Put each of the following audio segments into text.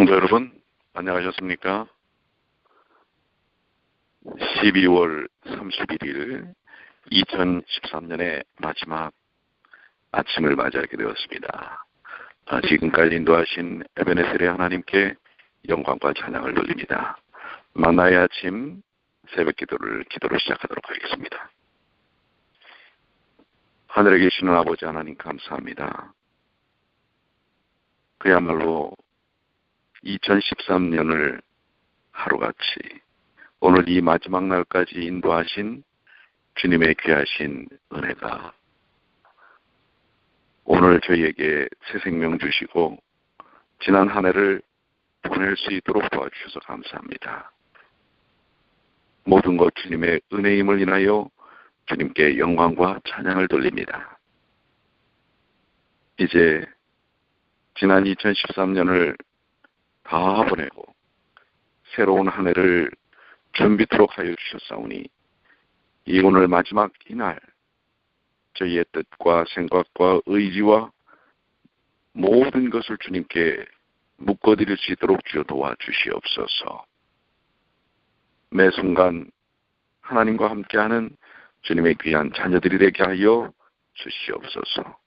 성도 여러분, 안녕하셨습니까? 12월 31일 2013년의 마지막 아침을 맞이하게 되었습니다. 지금까지 인도하신 에베네셀의 하나님께 영광과 찬양을 돌립니다. 만나의 아침 새벽 기도로 시작하도록 하겠습니다. 하늘에 계시는 아버지 하나님 감사합니다. 그야말로 2013년을 하루같이 오늘 이 마지막 날까지 인도하신 주님의 귀하신 은혜가 오늘 저희에게 새 생명 주시고 지난 한 해를 보낼 수 있도록 도와주셔서 감사합니다. 모든 것 주님의 은혜임을 인하여 주님께 영광과 찬양을 돌립니다. 이제 지난 2013년을 다 보내고 새로운 한 해를 준비토록 하여 주셨사오니 이 오늘 마지막 이날 저희의 뜻과 생각과 의지와 모든 것을 주님께 묶어드릴 수 있도록 주여 도와주시옵소서. 매 순간 하나님과 함께하는 주님의 귀한 자녀들이 되게 하여 주시옵소서.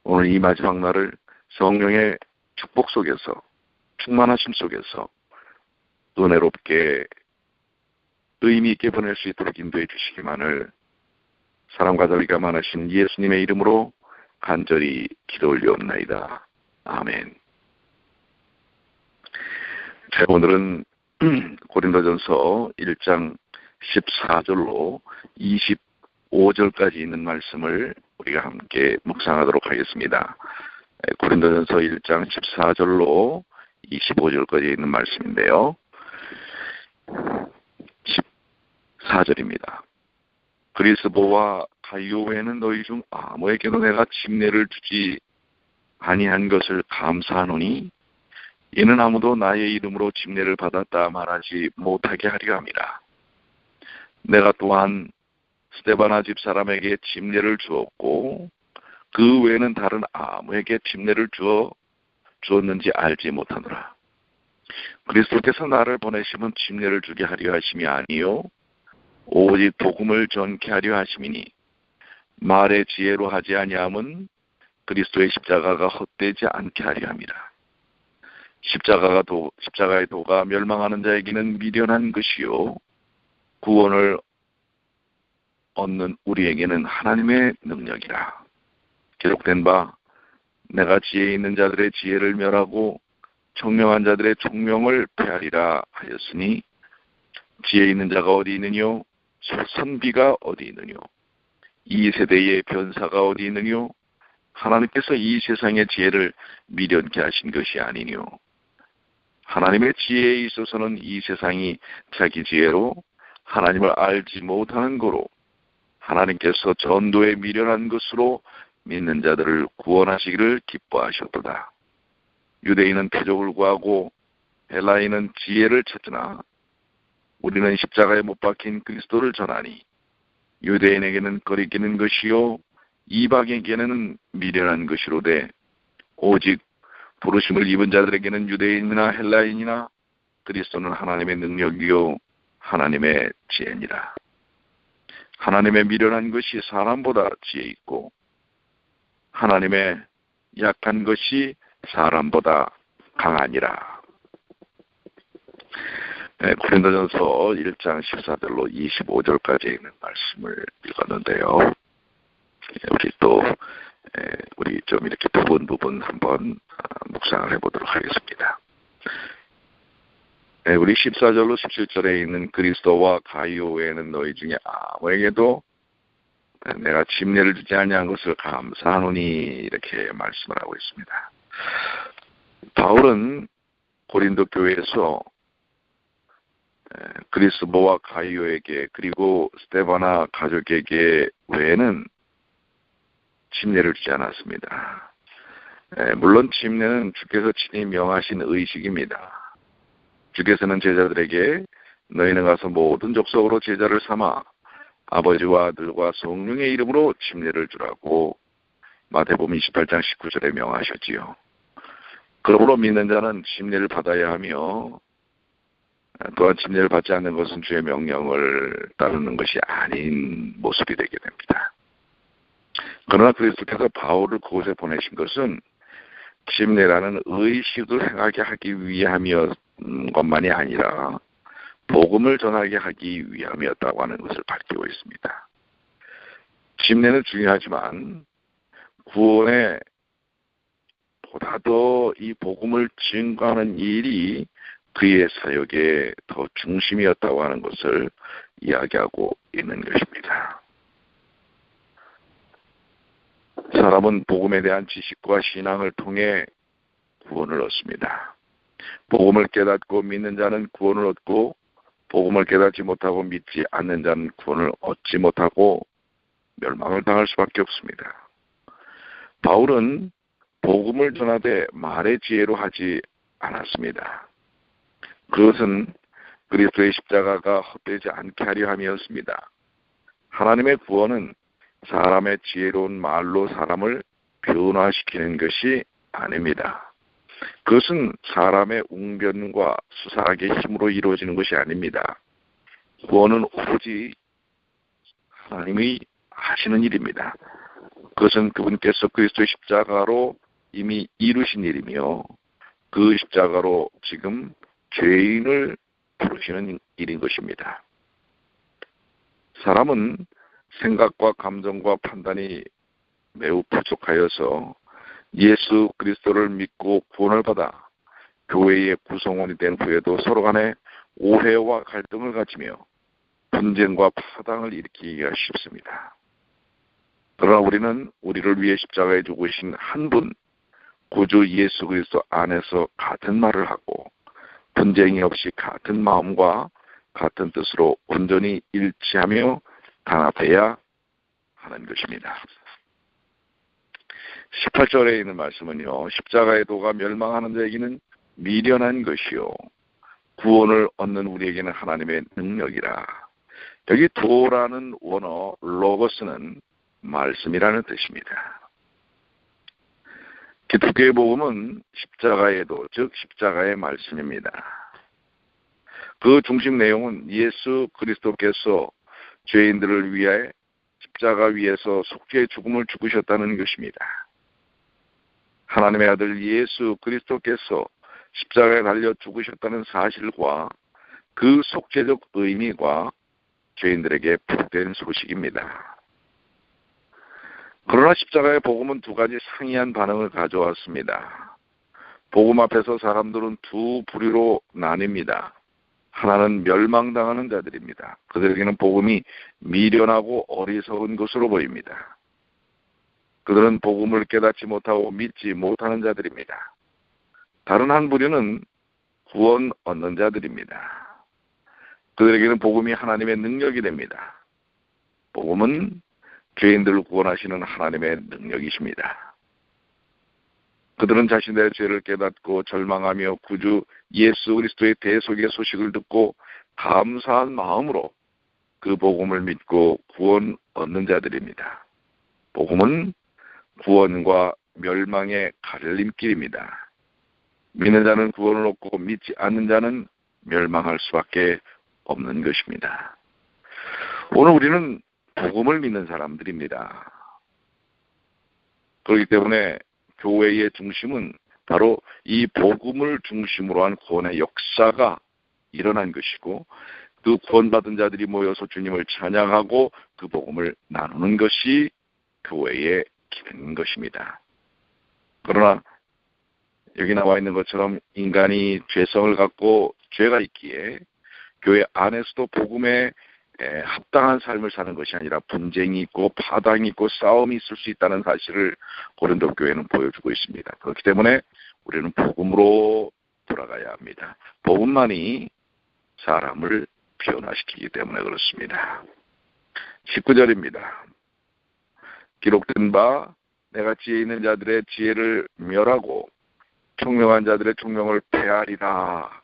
오늘 이 마지막 날을 성령의 축복 속에서 충만하심 속에서 은혜롭게 의미 있게 보낼 수 있도록 인도해 주시기만을 사랑과 자비가 많으신 예수님의 이름으로 간절히 기도 올리옵나이다. 아멘. 자, 오늘은 고린도전서 1장 14절로 25절까지 있는 말씀을 우리가 함께 묵상하도록 하겠습니다. 고린도전서 1장 14절로 25절까지 있는 말씀인데요. 14절입니다. 그리스도와 가이오 외에는 너희 중 아무에게도 내가 침례를 주지 아니한 것을 감사하노니 이는 아무도 나의 이름으로 침례를 받았다 말하지 못하게 하려 함이라. 내가 또한 스데바나 집사람에게 침례를 주었고 그 외에는 다른 아무에게 침례를 주었는지 알지 못하노라. 그리스도께서 나를 보내시면 침례를 주게 하려 하심이 아니요 오직 복음을 전케 하려 하심이니 말의 지혜로 하지 아니함은 그리스도의 십자가가 헛되지 않게 하려 함이라. 십자가의 도가 멸망하는 자에게는 미련한 것이요 구원을 얻는 우리에게는 하나님의 능력이라. 기록된 바 내가 지혜 있는 자들의 지혜를 멸하고 총명한 자들의 총명을 폐하리라 하였으니 지혜 있는 자가 어디 있느뇨? 선비가 어디 있느뇨? 이 세대의 변사가 어디 있느뇨? 하나님께서 이 세상의 지혜를 미련케 하신 것이 아니뇨. 하나님의 지혜에 있어서는 이 세상이 자기 지혜로 하나님을 알지 못하는 거로 하나님께서 전도에 미련한 것으로 믿는 자들을 구원하시기를 기뻐하셨도다. 유대인은 표적을 구하고 헬라인은 지혜를 찾으나 우리는 십자가에 못 박힌 그리스도를 전하니 유대인에게는 거리끼는 것이요 이방에게는 미련한 것이로되 오직 부르심을 입은 자들에게는 유대인이나 헬라인이나 그리스도는 하나님의 능력이요 하나님의 지혜니라. 하나님의 미련한 것이 사람보다 지혜 있고 하나님의 약한 것이 사람보다 강하니라. 고린도전서 1장 14절로 25절까지 있는 말씀을 읽었는데요. 우리 좀 이렇게 부분 한번 묵상을 해보도록 하겠습니다. 우리 14절로 17절에 있는 그리스도와 가이오 외에는 너희 중에 아무에게도 내가 침례를 주지 아니한 것을 감사하노니 이렇게 말씀을 하고 있습니다. 바울은 고린도 교회에서 그리스도와 가이오에게 그리고 스데바나 가족에게 외에는 침례를 주지 않았습니다. 물론 침례는 주께서 친히 명하신 의식입니다. 주께서는 제자들에게 너희는 가서 모든 족속으로 제자를 삼아 아버지와 아들과 성령의 이름으로 침례를 주라고 마태복음 28장 19절에 명하셨지요. 그러므로 믿는 자는 침례를 받아야 하며 또한 침례를 받지 않는 것은 주의 명령을 따르는 것이 아닌 모습이 되게 됩니다. 그러나 그리스도께서 바울을 그곳에 보내신 것은 침례라는 의식을 행하게 하기 위함이었 것만이 아니라 복음을 전하게 하기 위함이었다고 하는 것을 밝히고 있습니다. 침례는 중요하지만 구원에 보다 더 이 복음을 증거하는 일이 그의 사역의 더 중심이었다고 하는 것을 이야기하고 있는 것입니다. 사람은 복음에 대한 지식과 신앙을 통해 구원을 얻습니다. 복음을 깨닫고 믿는 자는 구원을 얻고 복음을 깨닫지 못하고 믿지 않는 자는 구원을 얻지 못하고 멸망을 당할 수밖에 없습니다. 바울은 복음을 전하되 말의 지혜로 하지 않았습니다. 그것은 그리스도의 십자가가 헛되지 않게 하려 함이었습니다. 하나님의 구원은 사람의 지혜로운 말로 사람을 변화시키는 것이 아닙니다. 그것은 사람의 웅변과 수사학의 힘으로 이루어지는 것이 아닙니다. 구원은 오로지 하나님이 하시는 일입니다. 그것은 그분께서 그리스도의 십자가로 이미 이루신 일이며 그 십자가로 지금 죄인을 부르시는 일인 것입니다. 사람은 생각과 감정과 판단이 매우 부족하여서 예수 그리스도를 믿고 구원을 받아 교회의 구성원이 된 후에도 서로 간에 오해와 갈등을 가지며 분쟁과 파당을 일으키기가 쉽습니다. 그러나 우리는 우리를 위해 십자가에 죽으신 한 분, 구주 예수 그리스도 안에서 같은 말을 하고 분쟁이 없이 같은 마음과 같은 뜻으로 온전히 일치하며 단합해야 하는 것입니다. 18절에 있는 말씀은요, 십자가의 도가 멸망하는 자에게는 미련한 것이요 구원을 얻는 우리에게는 하나님의 능력이라. 여기 도라는 원어 로고스는 말씀이라는 뜻입니다. 기독교의 복음은 십자가의 도, 즉 십자가의 말씀입니다. 그 중심 내용은 예수 그리스도께서 죄인들을 위해 십자가 위에서 속죄의 죽음을 죽으셨다는 것입니다. 하나님의 아들 예수 그리스도께서 십자가에 달려 죽으셨다는 사실과 그 속죄적 의미가 죄인들에게 복된 소식입니다. 그러나 십자가의 복음은 두 가지 상이한 반응을 가져왔습니다. 복음 앞에서 사람들은 두 부류로 나뉩니다. 하나는 멸망당하는 자들입니다. 그들에게는 복음이 미련하고 어리석은 것으로 보입니다. 그들은 복음을 깨닫지 못하고 믿지 못하는 자들입니다. 다른 한 부류는 구원 얻는 자들입니다. 그들에게는 복음이 하나님의 능력이 됩니다. 복음은 죄인들을 구원하시는 하나님의 능력이십니다. 그들은 자신의 죄를 깨닫고 절망하며 구주 예수 그리스도의 대속의 소식을 듣고 감사한 마음으로 그 복음을 믿고 구원 얻는 자들입니다. 복음은 구원과 멸망의 갈림길입니다. 믿는 자는 구원을 얻고 믿지 않는 자는 멸망할 수밖에 없는 것입니다. 오늘 우리는 복음을 믿는 사람들입니다. 그렇기 때문에 교회의 중심은 바로 이 복음을 중심으로 한 구원의 역사가 일어난 것이고 그 구원받은 자들이 모여서 주님을 찬양하고 그 복음을 나누는 것이 교회의 기능인 것입니다. 그러나 여기 나와 있는 것처럼 인간이 죄성을 갖고 죄가 있기에 교회 안에서도 복음에 합당한 삶을 사는 것이 아니라 분쟁이 있고 파당이 있고 싸움이 있을 수 있다는 사실을 고린도 교회는 보여주고 있습니다. 그렇기 때문에 우리는 복음으로 돌아가야 합니다. 복음만이 사람을 변화시키기 때문에 그렇습니다. 19절입니다. 기록된 바 내가 지혜 있는 자들의 지혜를 멸하고 총명한 자들의 총명을 폐하리라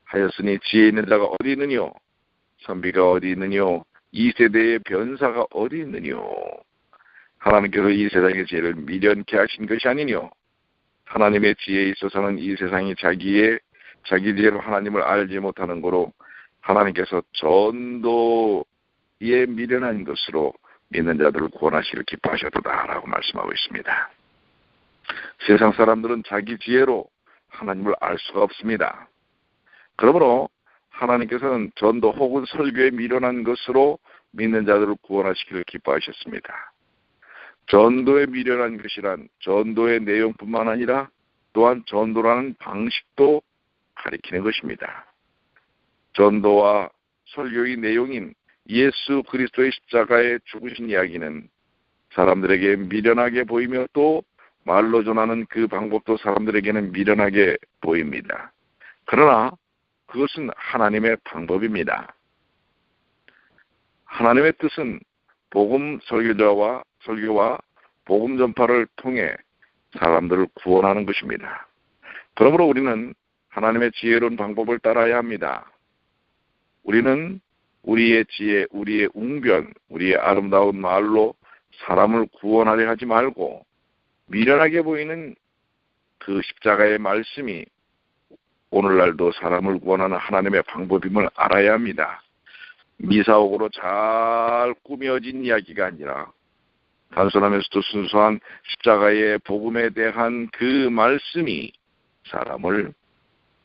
하였으니 지혜 있는 자가 어디 있느뇨? 선비가 어디 있느뇨? 이 세대의 변사가 어디 있느뇨? 하나님께서 이 세상의 죄를 미련케 하신 것이 아니뇨? 하나님의 지혜에 있어서는 이 세상이 자기 지혜로 하나님을 알지 못하는 거로 하나님께서 전도에 미련한 것으로 믿는 자들을 구원하시기를 기뻐하셨도다라고 말씀하고 있습니다. 세상 사람들은 자기 지혜로 하나님을 알 수가 없습니다. 그러므로 하나님께서는 전도 혹은 설교에 미련한 것으로 믿는 자들을 구원하시기를 기뻐하셨습니다. 전도에 미련한 것이란 전도의 내용뿐만 아니라 또한 전도라는 방식도 가리키는 것입니다. 전도와 설교의 내용인 예수 그리스도의 십자가에 죽으신 이야기는 사람들에게 미련하게 보이며 또 말로 전하는 그 방법도 사람들에게는 미련하게 보입니다. 그러나 그것은 하나님의 방법입니다. 하나님의 뜻은 복음 설교와 복음 전파를 통해 사람들을 구원하는 것입니다. 그러므로 우리는 하나님의 지혜로운 방법을 따라야 합니다. 우리는 우리의 지혜, 우리의 웅변, 우리의 아름다운 말로 사람을 구원하려 하지 말고 미련하게 보이는 그 십자가의 말씀이 오늘날도 사람을 구원하는 하나님의 방법임을 알아야 합니다. 미사옥으로 잘 꾸며진 이야기가 아니라 단순하면서도 순수한 십자가의 복음에 대한 그 말씀이 사람을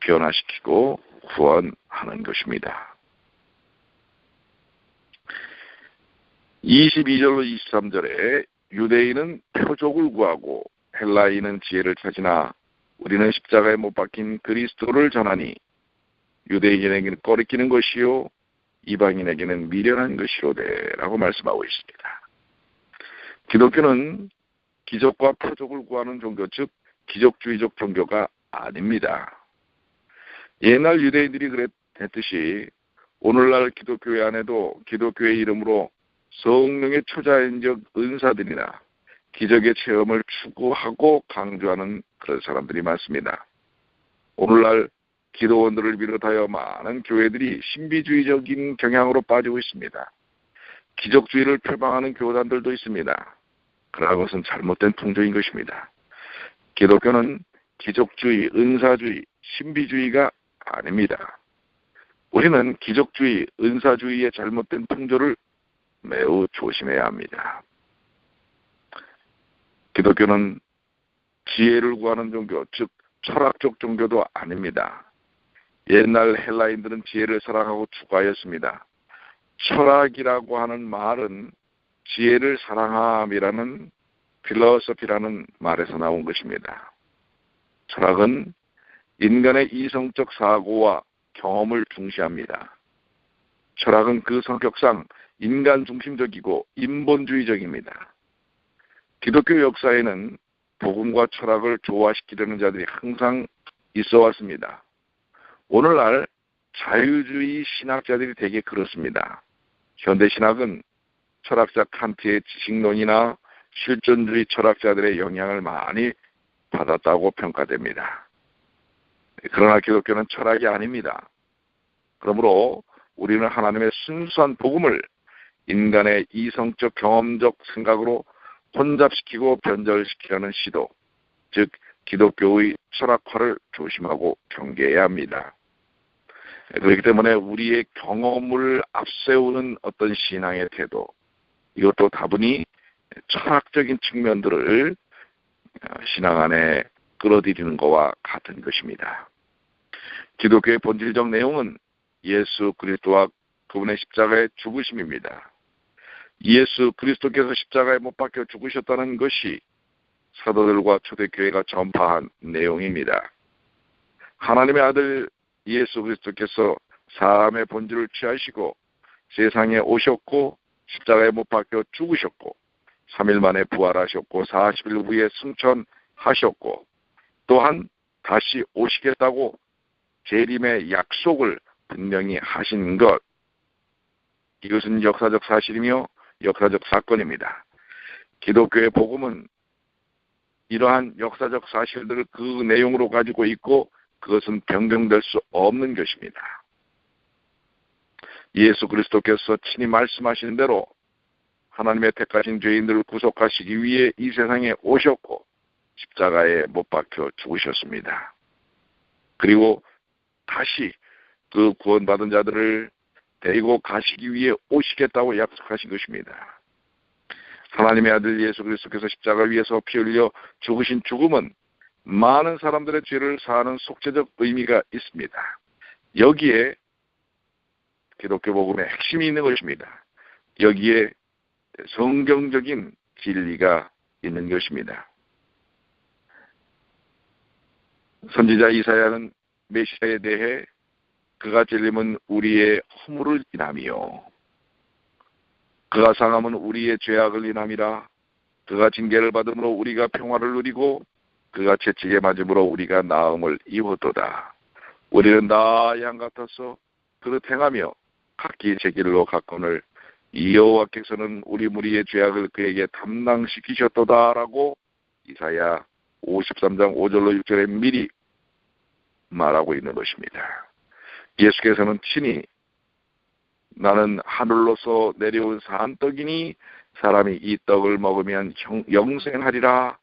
변화시키고 구원하는 것입니다. 22절로 23절에 유대인은 표적을 구하고 헬라인은 지혜를 찾으나 우리는 십자가에 못 박힌 그리스도를 전하니 유대인에게는 꺼리끼는 것이요 이방인에게는 미련한 것이로되 라고 말씀하고 있습니다. 기독교는 기적과 표적을 구하는 종교, 즉 기적주의적 종교가 아닙니다. 옛날 유대인들이 그랬듯이 오늘날 기독교회 안에도 기독교의 이름으로 성령의 초자연적 은사들이나 기적의 체험을 추구하고 강조하는 그런 사람들이 많습니다. 오늘날 기도원들을 비롯하여 많은 교회들이 신비주의적인 경향으로 빠지고 있습니다. 기적주의를 표방하는 교단들도 있습니다. 그러나 그것은 잘못된 풍조인 것입니다. 기독교는 기적주의, 은사주의, 신비주의가 아닙니다. 우리는 기적주의, 은사주의의 잘못된 풍조를 매우 조심해야 합니다. 기독교는 지혜를 구하는 종교, 즉 철학적 종교도 아닙니다. 옛날 헬라인들은 지혜를 사랑하고 추구하였습니다. 철학이라고 하는 말은 지혜를 사랑함이라는 필로소피라는 말에서 나온 것입니다. 철학은 인간의 이성적 사고와 경험을 중시합니다. 철학은 그 성격상 인간 중심적이고 인본주의적입니다. 기독교 역사에는 복음과 철학을 조화시키려는 자들이 항상 있어 왔습니다. 오늘날 자유주의 신학자들이 되게 그렇습니다. 현대신학은 철학자 칸트의 지식론이나 실존주의 철학자들의 영향을 많이 받았다고 평가됩니다. 그러나 기독교는 철학이 아닙니다. 그러므로 우리는 하나님의 순수한 복음을 인간의 이성적 경험적 생각으로 혼잡시키고 변절시키려는 시도, 즉 기독교의 철학화를 조심하고 경계해야 합니다. 그렇기 때문에 우리의 경험을 앞세우는 어떤 신앙의 태도, 이것도 다분히 철학적인 측면들을 신앙 안에 끌어들이는 것과 같은 것입니다. 기독교의 본질적 내용은 예수 그리스도와 그분의 십자가의 죽으심입니다. 예수 그리스도께서 십자가에 못 박혀 죽으셨다는 것이 사도들과 초대교회가 전파한 내용입니다. 하나님의 아들 예수 그리스도께서 사람의 본질을 취하시고 세상에 오셨고 십자가에 못 박혀 죽으셨고 3일 만에 부활하셨고 40일 후에 승천하셨고 또한 다시 오시겠다고 재림의 약속을 분명히 하신 것, 이것은 역사적 사실이며 역사적 사건입니다. 기독교의 복음은 이러한 역사적 사실들을 그 내용으로 가지고 있고 그것은 변경될 수 없는 것입니다. 예수 그리스도께서 친히 말씀하신 대로 하나님의 택하신 죄인들을 구속하시기 위해 이 세상에 오셨고 십자가에 못 박혀 죽으셨습니다. 그리고 다시 그 구원받은 자들을 데리고 가시기 위해 오시겠다고 약속하신 것입니다. 하나님의 아들 예수 그리스도께서 십자가 위에서 피 흘려 죽으신 죽음은 많은 사람들의 죄를 사하는 속죄적 의미가 있습니다. 여기에 기독교 복음의 핵심이 있는 것입니다. 여기에 성경적인 진리가 있는 것입니다. 선지자 이사야는 메시아에 대해 그가 찔림은 우리의 허물을 인함이요 그가 상함은 우리의 죄악을 인함이라. 그가 징계를 받음으로 우리가 평화를 누리고 그가 채찍에 맞음으로 우리가 나음을 입었도다. 우리는 다 양 같아서 그릇 행하며 각기 제 길로 갔거늘 여호와께서는 우리 무리의 죄악을 그에게 담당시키셨도다라고 이사야 53장 5절로 6절에 미리 말하고 있는 것입니다. 예수께서는 친히 나는 하늘로서 내려온 산떡이니 사람이 이 떡을 먹으면 영생하리라.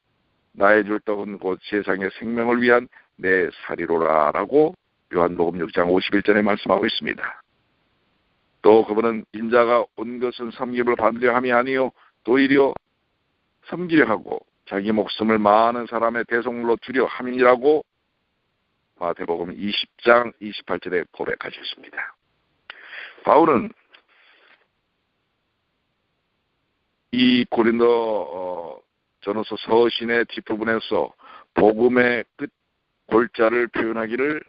나의 줄 떡은 곧 세상의 생명을 위한 내 살이로라 라고 요한복음 6장 51절에 말씀하고 있습니다. 또 그분은 인자가 온 것은 섬김을 받으려 함이 아니요 도리어 섬기려 하고 자기 목숨을 많은 사람의 대속물로 주려 함이라고 마태복음 20장 28절에 고백하셨습니다. 바울은 이 고린도 전후서 서신의 뒷부분에서 복음의 끝 골자를 표현하기를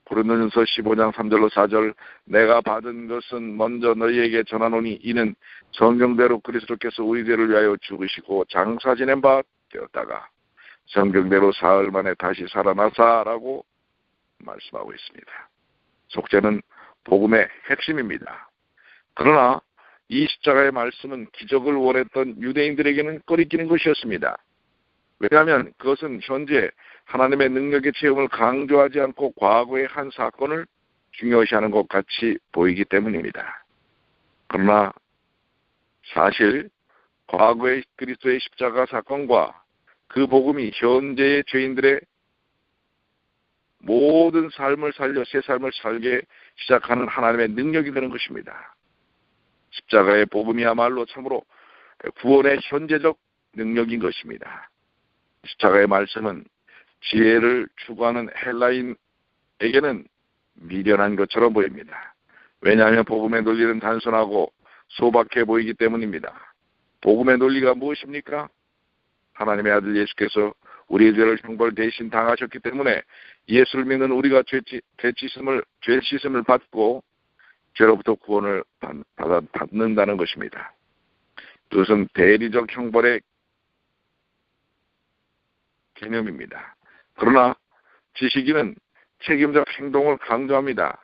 고린도전서 15장 3절로 4절 내가 받은 것은 먼저 너희에게 전하노니 이는 성경대로 그리스도께서 우리 죄를 위하여 죽으시고 장사 지낸 바 되었다가 성경대로 사흘 만에 다시 살아나사라고 말씀하고 있습니다. 속죄는 복음의 핵심입니다. 그러나 이 십자가의 말씀은 기적을 원했던 유대인들에게는 꺼리끼는 것이었습니다. 왜냐하면 그것은 현재 하나님의 능력의 체험을 강조하지 않고 과거의 한 사건을 중요시하는 것 같이 보이기 때문입니다. 그러나 사실 과거의 그리스도의 십자가 사건과 그 복음이 현재의 죄인들의 모든 삶을 살려 새 삶을 살게 시작하는 하나님의 능력이 되는 것입니다. 십자가의 복음이야말로 참으로 구원의 현재적 능력인 것입니다. 십자가의 말씀은 지혜를 추구하는 헬라인에게는 미련한 것처럼 보입니다. 왜냐하면 복음의 논리는 단순하고 소박해 보이기 때문입니다. 복음의 논리가 무엇입니까? 하나님의 아들 예수께서 우리의 죄를 형벌 대신 당하셨기 때문에 예수를 믿는 우리가 죄 씻음을 받고 죄로부터 구원을 받는다는 것입니다. 그것은 대리적 형벌의 개념입니다. 그러나 지식인은 책임적 행동을 강조합니다.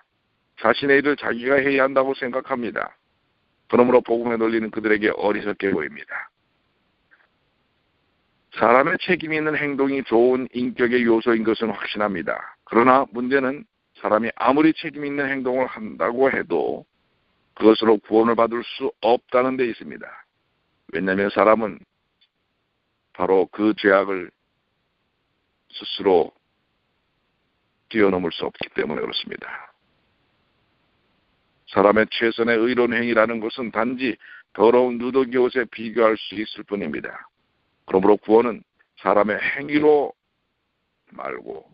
자신의 일을 자기가 해야 한다고 생각합니다. 그러므로 복음의 논리는 그들에게 어리석게 보입니다. 사람의 책임 있는 행동이 좋은 인격의 요소인 것은 확신합니다. 그러나 문제는 사람이 아무리 책임 있는 행동을 한다고 해도 그것으로 구원을 받을 수 없다는 데 있습니다. 왜냐하면 사람은 바로 그 죄악을 스스로 뛰어넘을 수 없기 때문에 그렇습니다. 사람의 최선의 의로운 행위라는 것은 단지 더러운 누더기 옷에 비교할 수 있을 뿐입니다. 그러므로 구원은 사람의 행위로 말고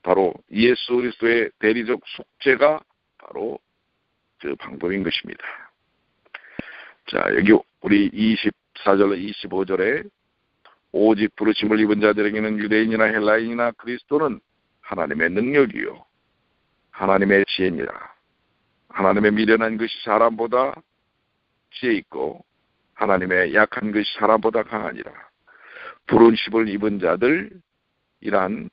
바로 예수 그리스도의 대리적 속죄가 바로 그 방법인 것입니다. 자, 여기 우리 24절로 25절에 오직 부르심을 입은 자들에게는 유대인이나 헬라인이나 그리스도는 하나님의 능력이요 하나님의 지혜니라. 하나님의 미련한 것이 사람보다 지혜 있고 하나님의 약한 것이 사람보다 강하니라. 부르심을 입은 자들이란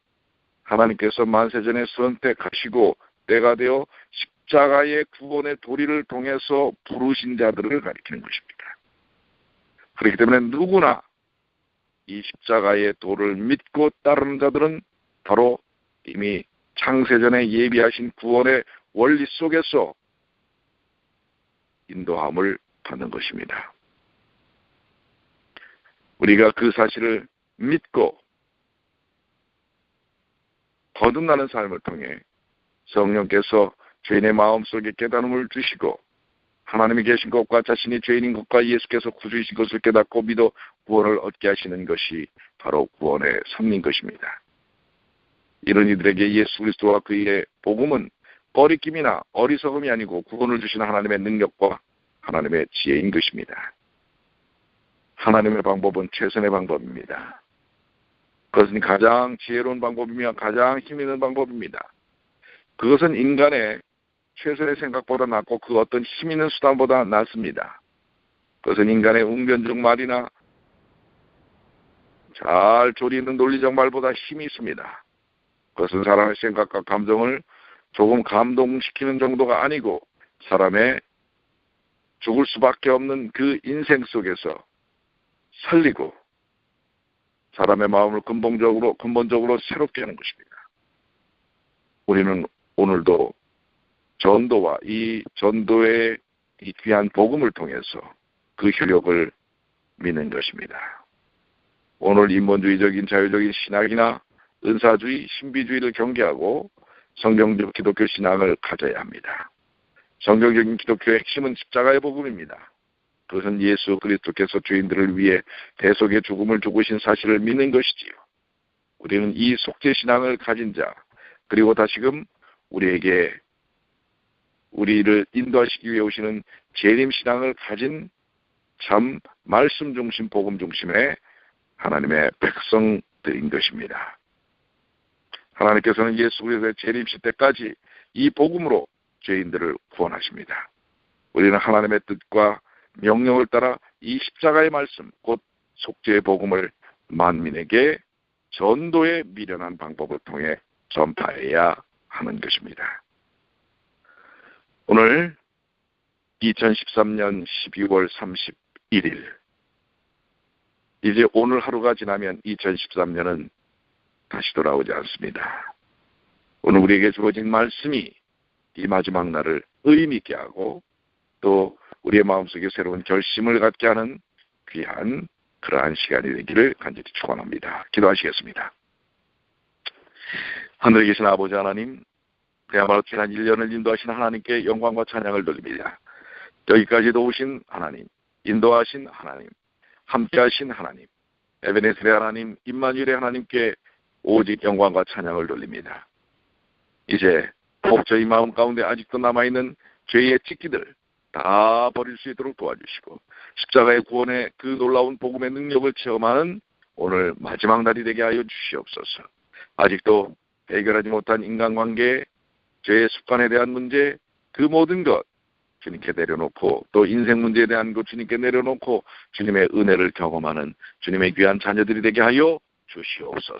하나님께서 만세전에 선택하시고 때가 되어 십자가의 구원의 도리를 통해서 부르신 자들을 가리키는 것입니다. 그렇기 때문에 누구나 이 십자가의 도를 믿고 따르는 자들은 바로 이미 창세전에 예비하신 구원의 원리 속에서 인도함을 받는 것입니다. 우리가 그 사실을 믿고 거듭나는 삶을 통해 성령께서 죄인의 마음속에 깨달음을 주시고 하나님이 계신 것과 자신이 죄인인 것과 예수께서 구주이신 것을 깨닫고 믿어 구원을 얻게 하시는 것이 바로 구원의 섭리인 것입니다. 이런 이들에게 예수 그리스도와 그의 복음은 꺼리낌이나 어리석음이 아니고 구원을 주시는 하나님의 능력과 하나님의 지혜인 것입니다. 하나님의 방법은 최선의 방법입니다. 그것은 가장 지혜로운 방법이며 가장 힘있는 방법입니다. 그것은 인간의 최선의 생각보다 낫고 그 어떤 힘있는 수단보다 낫습니다. 그것은 인간의 웅변적 말이나 잘 조리는 논리적 말보다 힘이 있습니다. 그것은 사람의 생각과 감정을 조금 감동시키는 정도가 아니고 사람의 죽을 수밖에 없는 그 인생 속에서 살리고 사람의 마음을 근본적으로 새롭게 하는 것입니다. 우리는 오늘도 전도와 이 전도의 이 귀한 복음을 통해서 그 효력을 믿는 것입니다. 오늘 인본주의적인 자유적인 신학이나 은사주의, 신비주의를 경계하고 성경적 기독교 신앙을 가져야 합니다. 성경적인 기독교의 핵심은 십자가의 복음입니다. 그것은 예수 그리스도께서 죄인들을 위해 대속의 죽음을 죽으신 사실을 믿는 것이지요. 우리는 이 속죄신앙을 가진 자, 그리고 다시금 우리를 인도하시기 위해 오시는 재림신앙을 가진 참 말씀 중심, 복음 중심의 하나님의 백성들인 것입니다. 하나님께서는 예수 그리스도의 재림시 때까지 이 복음으로 죄인들을 구원하십니다. 우리는 하나님의 뜻과 명령을 따라 이 십자가의 말씀, 곧 속죄의 복음을 만민에게 전도에 미련한 방법을 통해 전파해야 하는 것입니다. 오늘 2013년 12월 31일, 이제 오늘 하루가 지나면 2013년은 다시 돌아오지 않습니다. 오늘 우리에게 주어진 말씀이 이 마지막 날을 의미 있게 하고 또 우리의 마음속에 새로운 결심을 갖게 하는 귀한 그러한 시간이 되기를 간절히 축원합니다. 기도하시겠습니다. 하늘에 계신 아버지 하나님, 그야말로 지난 1년을 인도하신 하나님께 영광과 찬양을 돌립니다. 여기까지도 오신 하나님, 인도하신 하나님, 함께하신 하나님, 에베네셀의 하나님, 임마누엘의 하나님께 오직 영광과 찬양을 돌립니다. 이제 꼭 저희 마음 가운데 아직도 남아있는 죄의 찍기들 다 버릴 수 있도록 도와주시고 십자가의 구원의 그 놀라운 복음의 능력을 체험하는 오늘 마지막 날이 되게 하여 주시옵소서. 아직도 해결하지 못한 인간관계, 죄의 습관에 대한 문제, 그 모든 것 주님께 내려놓고 또 인생 문제에 대한 것 주님께 내려놓고 주님의 은혜를 경험하는 주님의 귀한 자녀들이 되게 하여 주시옵소서.